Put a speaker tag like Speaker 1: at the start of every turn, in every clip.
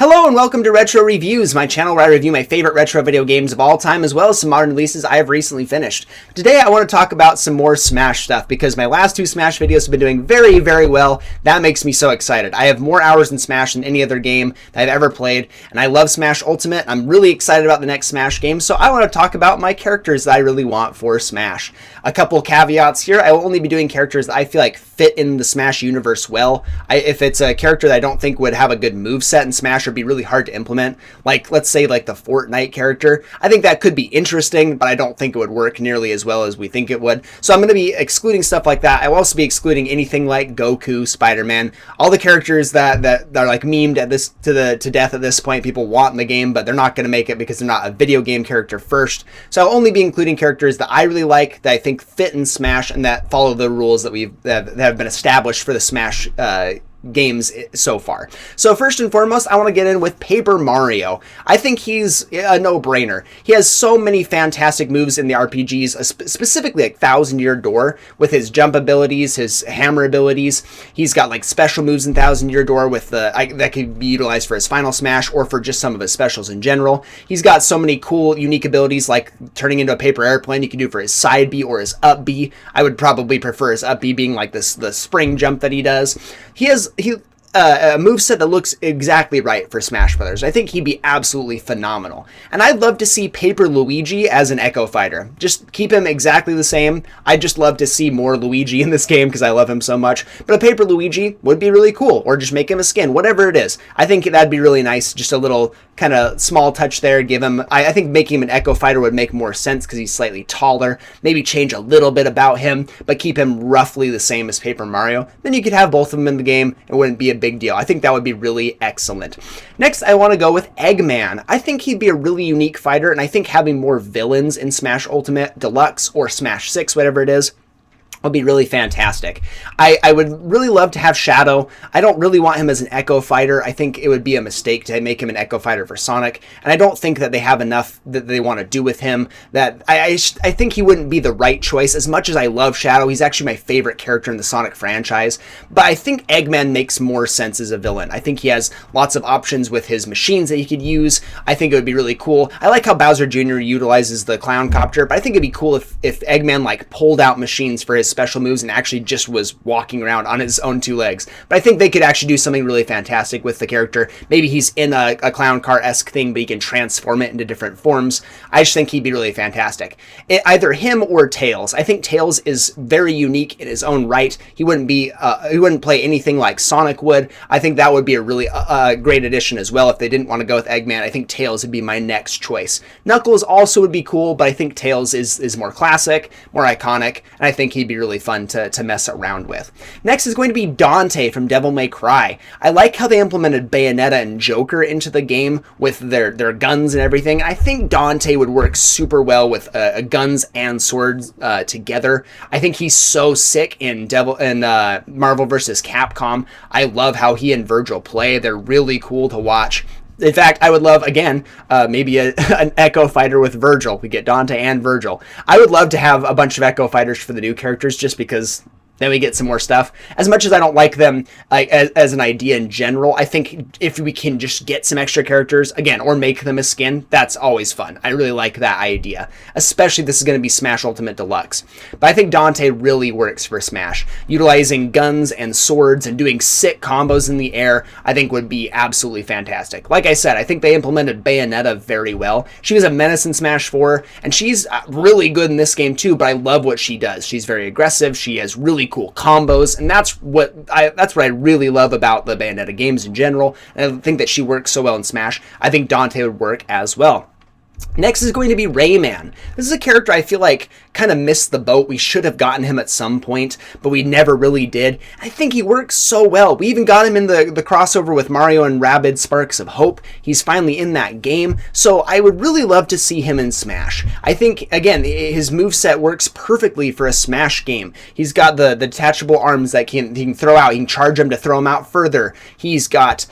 Speaker 1: Hello and welcome to Retro Reviews, my channel where I review my favorite retro video games of all time as well as some modern releases I have recently finished. Today I want to talk about some more Smash stuff because my last two Smash videos have been doing very well. That makes me so excited. I have more hours in Smash than any other game that I've ever played, and I love Smash Ultimate. I'm really excited about the next Smash game, so I want to talk about my characters that I really want for Smash. A couple caveats here: I will only be doing characters that I feel like fit in the Smash universe well. If it's a character that I don't think would have a good moveset in Smash or be really hard to implement, like let's say like the Fortnite character, I think that could be interesting, but I don't think it would work nearly as well as we think it would. So I'm going to be excluding stuff like that. I will also be excluding anything like Goku, Spider-Man, all the characters that are like memed at this to death at this point. People want in the game, but they're not going to make it because they're not a video game character first. So I'll only be including characters that I really like, that I think fit in Smash, and that follow the rules that have been established for the Smash games so far. So first and foremost, I want to get in with Paper Mario. I think he's a no-brainer. He has so many fantastic moves in the RPGs, specifically like Thousand Year Door with his jump abilities, his hammer abilities. He's got like special moves in Thousand Year Door with that could be utilized for his final smash or for just some of his specials in general. He's got so many cool, unique abilities like turning into a paper airplane. You can do for his side B or his up B. I would probably prefer his up B being like the spring jump that he does. He has a moveset that looks exactly right for Smash Brothers. I think he'd be absolutely phenomenal. And I'd love to see Paper Luigi as an Echo Fighter. Just keep him exactly the same. I'd just love to see more Luigi in this game because I love him so much. But a Paper Luigi would be really cool. Or just make him a skin, whatever it is. I think that'd be really nice. Just a little kind of small touch there. Give him, I think making him an Echo Fighter would make more sense because he's slightly taller. Maybe change a little bit about him, but keep him roughly the same as Paper Mario. Then you could have both of them in the game. It wouldn't be a big deal. I think that would be really excellent. Next, I want to go with Eggman. I think he'd be a really unique fighter, and I think having more villains in Smash Ultimate Deluxe or Smash 6, whatever it is, would be really fantastic. I would really love to have Shadow. I don't really want him as an Echo Fighter. I think it would be a mistake to make him an Echo Fighter for Sonic, and I don't think that they have enough that they want to do with him. That I think he wouldn't be the right choice. As much as I love Shadow, he's actually my favorite character in the Sonic franchise, but I think Eggman makes more sense as a villain. I think he has lots of options with his machines that he could use. I think it would be really cool. I like how Bowser Jr. utilizes the Clown Copter, but I think it'd be cool if Eggman like pulled out machines for his special moves and actually just was walking around on his own two legs. But I think they could actually do something really fantastic with the character. Maybe he's in a clown car-esque thing, but he can transform it into different forms. I just think he'd be really fantastic. Either him or Tails. I think Tails is very unique in his own right. He wouldn't play anything like Sonic would. I think that would be a really great addition as well if they didn't want to go with Eggman. I think Tails would be my next choice. Knuckles also would be cool, but I think Tails is more classic, more iconic, and I think he'd be really fun to mess around with. Next is going to be Dante from Devil May Cry. I like how they implemented Bayonetta and Joker into the game with their guns and everything. I think Dante would work super well with guns and swords together. I think he's so sick in Marvel vs. Capcom. I love how he and Virgil play. They're really cool to watch. In fact, I would love, again, maybe an Echo Fighter with Virgil. We get Dante and Virgil. I would love to have a bunch of Echo Fighters for the new characters just because then we get some more stuff. As much as I don't like them as an idea in general, I think if we can just get some extra characters, again, or make them a skin, that's always fun. I really like that idea. Especially if this is going to be Smash Ultimate Deluxe. But I think Dante really works for Smash. Utilizing guns and swords and doing sick combos in the air, I think would be absolutely fantastic. Like I said, I think they implemented Bayonetta very well. She was a menace in Smash 4, and she's really good in this game too, but I love what she does. She's very aggressive. She has really cool combos, and that's what I really love about the Bayonetta games in general, and I think that she works so well in Smash. I think Dante would work as well. Next is going to be Rayman. This is a character I feel like kind of missed the boat. We should have gotten him at some point, but we never really did. I think he works so well. We even got him in the crossover with Mario and Rabbids Sparks of Hope. He's finally in that game, so I would really love to see him in Smash. I think, again, his moveset works perfectly for a Smash game. He's got the detachable arms that he can throw out. He can charge them to throw them out further. He's got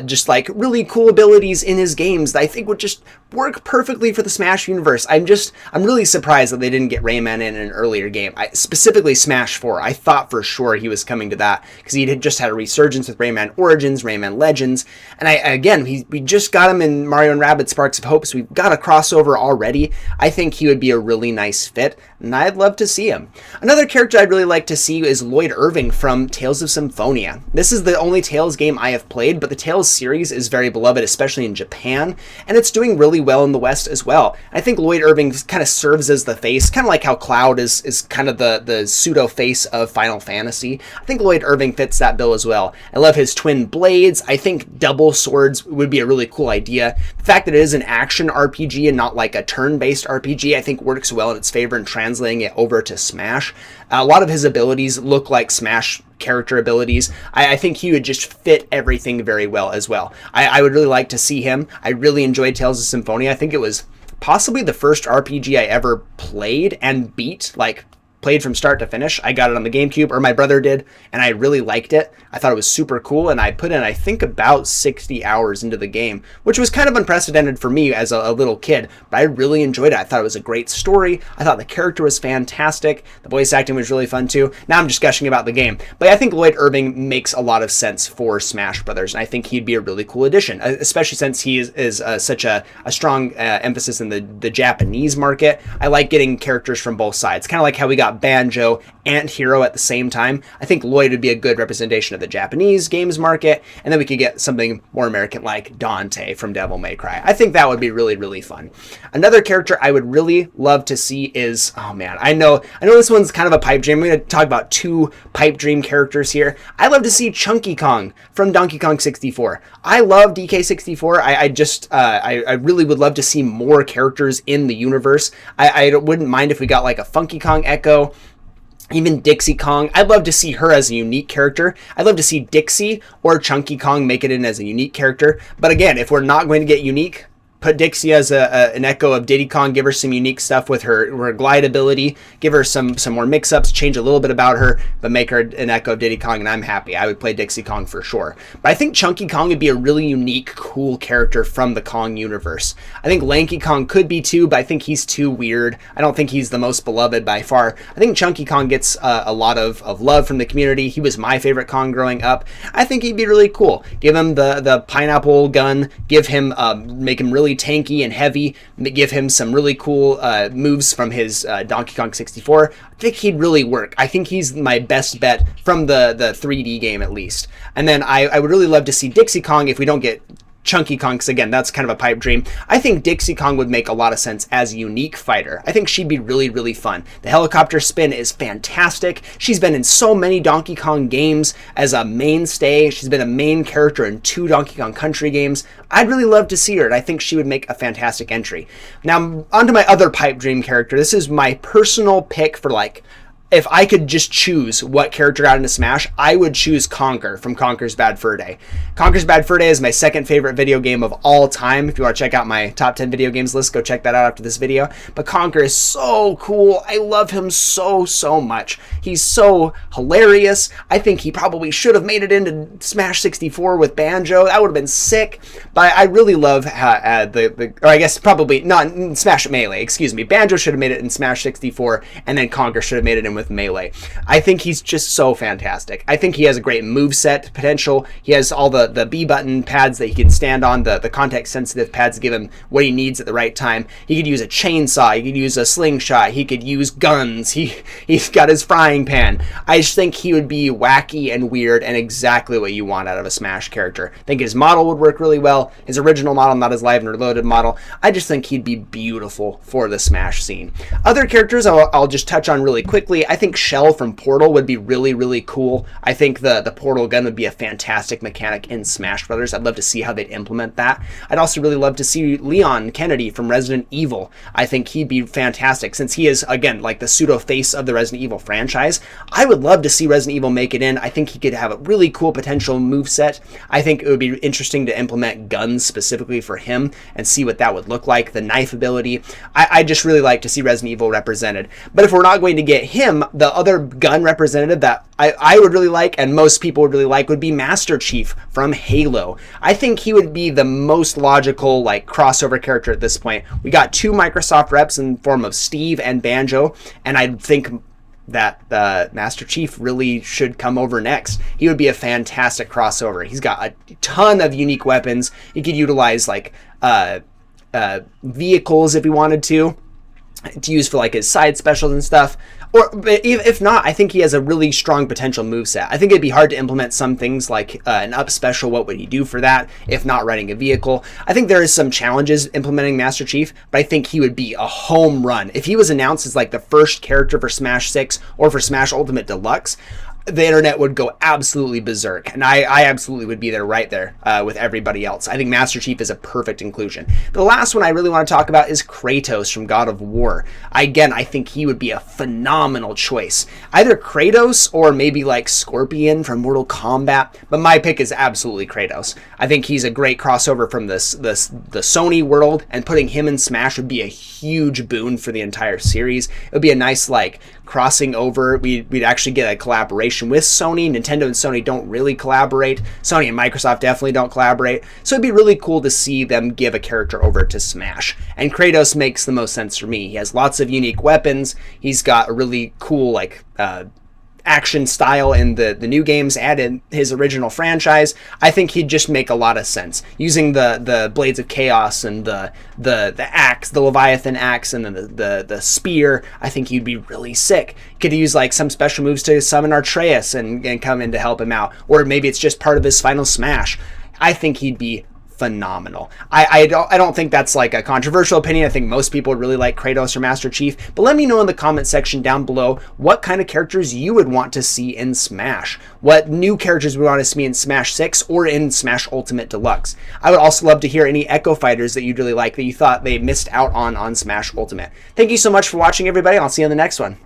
Speaker 1: just like really cool abilities in his games that I think would just work perfectly specifically for the Smash universe, I'm really surprised that they didn't get Rayman in an earlier game. Specifically Smash 4. I thought for sure he was coming to that because he had just had a resurgence with Rayman Origins, Rayman Legends, and we just got him in Mario and Rabbids Sparks of Hope, so we've got a crossover already. I think he would be a really nice fit, and I'd love to see him. Another character I'd really like to see is Lloyd Irving from Tales of Symphonia. This is the only Tales game I have played, but the Tales series is very beloved, especially in Japan, and it's doing really well in the West as well. I think Lloyd Irving kind of serves as the face, kind of like how Cloud is kind of the pseudo face of Final Fantasy. I think Lloyd Irving fits that bill as well. I love his twin blades. I think double swords would be a really cool idea. The fact that it is an action RPG and not like a turn-based RPG, I think works well in its favor in translating it over to Smash. A lot of his abilities look like Smash character abilities. I think he would just fit everything very well as well. I would really like to see him. I really enjoyed Tales of Symphonia. I think it was possibly the first RPG I ever played and beat, like played from start to finish. I got it on the GameCube, or my brother did, and I really liked it. I thought it was super cool, and I put in, I think, about 60 hours into the game, which was kind of unprecedented for me as a little kid, but I really enjoyed it. I thought it was a great story. I thought the character was fantastic. The voice acting was really fun too. Now I'm just gushing about the game, but I think Lloyd Irving makes a lot of sense for Smash Brothers, and I think he'd be a really cool addition, especially since he is such a strong emphasis in the Japanese market. I like getting characters from both sides, kind of like how we got Banjo and Hero at the same time. I think Lloyd would be a good representation of the Japanese games market, and then we could get something more American like Dante from Devil May Cry. I think that would be really, really fun. Another character I would really love to see is, oh man, I know this one's kind of a pipe dream. I'm going to talk about two pipe dream characters here. I'd love to see Chunky Kong from Donkey Kong 64. I love DK64. I really would love to see more characters in the universe. I wouldn't mind if we got like a Funky Kong Echo, even Dixie Kong. I'd love to see her as a unique character. I'd love to see Dixie or Chunky Kong make it in as a unique character. But again, if we're not going to get unique, put Dixie as an echo of Diddy Kong, give her some unique stuff with her glide ability, give her some more mix-ups, change a little bit about her, but make her an echo of Diddy Kong, and I'm happy. I would play Dixie Kong for sure. But I think Chunky Kong would be a really unique, cool character from the Kong universe. I think Lanky Kong could be too, but I think he's too weird. I don't think he's the most beloved by far. I think Chunky Kong gets a lot of love from the community. He was my favorite Kong growing up. I think he'd be really cool. Give him the pineapple gun, give him, make him really tanky and heavy, give him some really cool moves from his Donkey Kong 64. I think he'd really work. I think he's my best bet from the 3D game at least. And then I would really love to see Dixie Kong if we don't get Chunky Kong, because again, that's kind of a pipe dream. I think Dixie Kong would make a lot of sense as a unique fighter. I think she'd be really, really fun. The helicopter spin is fantastic. She's been in so many Donkey Kong games as a mainstay. She's been a main character in 2 Donkey Kong Country games. I'd really love to see her, and I think she would make a fantastic entry. Now, onto my other pipe dream character. This is my personal pick for if I could just choose what character got into Smash, I would choose Conker from Conker's Bad Fur Day. Conker's Bad Fur Day is my second favorite video game of all time. If you want to check out my top 10 video games list, go check that out after this video. But Conker is so cool. I love him so, so much. He's so hilarious. I think he probably should have made it into Smash 64 with Banjo. That would have been sick. But I really love or I guess probably not Smash Melee, excuse me. Banjo should have made it in Smash 64, and then Conker should have made it in with Melee. I think he's just so fantastic. I think he has a great moveset potential. He has all the B button pads that he can stand on, the context sensitive pads to give him what he needs at the right time. He could use a chainsaw, he could use a slingshot, he could use guns, he's got his frying pan. I just think he would be wacky and weird and exactly what you want out of a Smash character. I think his model would work really well. His original model, not his live and reloaded model. I just think he'd be beautiful for the Smash scene. Other characters I'll just touch on really quickly. I think Shell from Portal would be really, really cool. I think the Portal gun would be a fantastic mechanic in Smash Brothers. I'd love to see how they'd implement that. I'd also really love to see Leon Kennedy from Resident Evil. I think he'd be fantastic since he is, again, like the pseudo face of the Resident Evil franchise. I would love to see Resident Evil make it in. I think he could have a really cool potential moveset. I think it would be interesting to implement guns specifically for him and see what that would look like, the knife ability. I just really like to see Resident Evil represented. But if we're not going to get him, The other gun representative that I would really like, and most people would really like, would be Master Chief from Halo. I think he would be the most logical like crossover character at this point. We got 2 Microsoft reps in form of Steve and Banjo, and I think that Master Chief really should come over next. He would be a fantastic crossover. He's got a ton of unique weapons. He could utilize like vehicles if he wanted to use for like his side specials and stuff. Or if not, I think he has a really strong potential moveset. I think it'd be hard to implement some things like an up special. What would he do for that if not riding a vehicle? I think there is some challenges implementing Master Chief, but I think he would be a home run. If he was announced as like the first character for Smash 6 or for Smash Ultimate Deluxe, the internet would go absolutely berserk, and I absolutely would be there right there with everybody else. I think Master Chief is a perfect inclusion. The last one I really want to talk about is Kratos from God of War. Again, I think he would be a phenomenal choice. Either Kratos or maybe like Scorpion from Mortal Kombat, but my pick is absolutely Kratos. I think he's a great crossover from the Sony world, and putting him in Smash would be a huge boon for the entire series. It would be a nice like crossing over. We'd actually get a collaboration with Sony. Nintendo and Sony don't really collaborate. Sony and Microsoft definitely don't collaborate. So it'd be really cool to see them give a character over to Smash. And Kratos makes the most sense for me. He has lots of unique weapons. He's got a really cool like action style in the new games and in his original franchise. I think he'd just make a lot of sense using the Blades of Chaos and the axe, the Leviathan axe, and then the spear. I think he'd be really sick. Could use like some special moves to summon Artreus and come in to help him out, or maybe it's just part of his final smash. I think he'd be phenomenal. I don't think that's like a controversial opinion. I think most people would really like Kratos or Master Chief, but let me know in the comment section down below what kind of characters you would want to see in Smash. What new characters we want to see in Smash 6 or in Smash Ultimate Deluxe. I would also love to hear any Echo Fighters that you'd really like that you thought they missed out on Smash Ultimate. Thank you so much for watching, everybody. I'll see you in the next one.